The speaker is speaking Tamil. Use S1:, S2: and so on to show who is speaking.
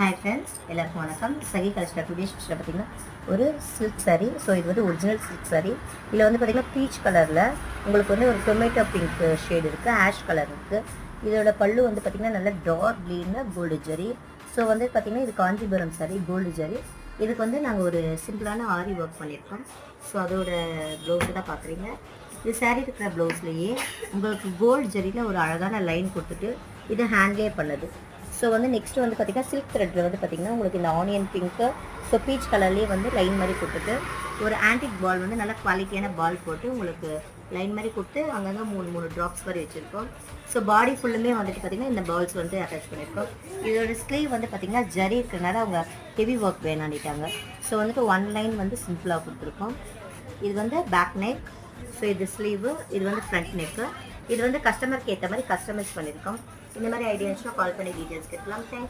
S1: Hi friends, எல்லாருக்கும் வணக்கம். சகி கலெக்ஷன் டுடே ஸ்பெஷல் பார்த்தீங்கன்னா ஒரு சில்க் saree. ஸோ இது வந்து ஒரிஜினல் சில்க் saree. இதில் வந்து பார்த்தீங்கன்னா பீச் கலரில் உங்களுக்கு வந்து ஒரு டொமேட்டோ பிங்க் ஷேடு இருக்குது, ஆஷ் கலர் இருக்குது. இதோட பல்லு வந்து பார்த்திங்கன்னா நல்ல டார்க் க்ரீனில் கோல்டு ஜரி. ஸோ வந்து பார்த்திங்கன்னா இது காஞ்சிபுரம் saree கோல்டு ஜரி. இதுக்கு வந்து நாங்கள் ஒரு சிம்பிளான ஆரி ஒர்க் பண்ணியிருக்கோம். ஸோ அதோட ப்ளவுஸை தான் பார்க்குறீங்க. இது saree இருக்கிற ப்ளவுஸ்லேயே உங்களுக்கு கோல்டு ஜரியில் ஒரு அழகான லைன் கொடுத்துட்டு இது ஹேண்ட்லேயே பண்ணுது. ஸோ வந்து நெக்ஸ்ட்டு வந்து பார்த்திங்கன்னா சில்க் த்ரெட்டில் வந்து பார்த்திங்கன்னா உங்களுக்கு இந்த ஆனியன் பிங்க்கு ஸோ பீச் கலர்லேயே வந்து லைன் மாதிரி கொடுத்துட்டு ஒரு ஆன்டிக் பால் வந்து நல்லா குவாலிட்டியான பால் போட்டு உங்களுக்கு லைன் மாதிரி கொடுத்து அங்கங்கே மூணு ட்ராப்ஸ் மாதிரி வச்சுருக்கோம். ஸோ பாடி ஃபுல்லுமே வந்துட்டு பார்த்திங்கன்னா இந்த பால்ஸ் வந்து அட்டாச் பண்ணியிருக்கோம். இதோட ஸ்லீவ் வந்து பார்த்திங்கன்னா ஜரி இருக்கிறனால அவங்க ஹெவி ஒர்க் வேணாண்டிட்டாங்க. ஸோ வந்துட்டு ஒன் லைன் வந்து சிம்பிளாக கொடுத்துருக்கோம். இது வந்து பேக் நெக், ஸோ இது ஸ்லீவு, இது வந்து ஃப்ரண்ட் நெக்கு. இது வந்து கஸ்டமருக்கு ஏற்ற மாதிரி கஸ்டமைஸ் பண்ணியிருக்கோம். இந்த மாதிரி ஐடியாஸ்னால் கால் பண்ணி டீட்டெயில்ஸ் கேட்கலாம். தேங்க்யூ.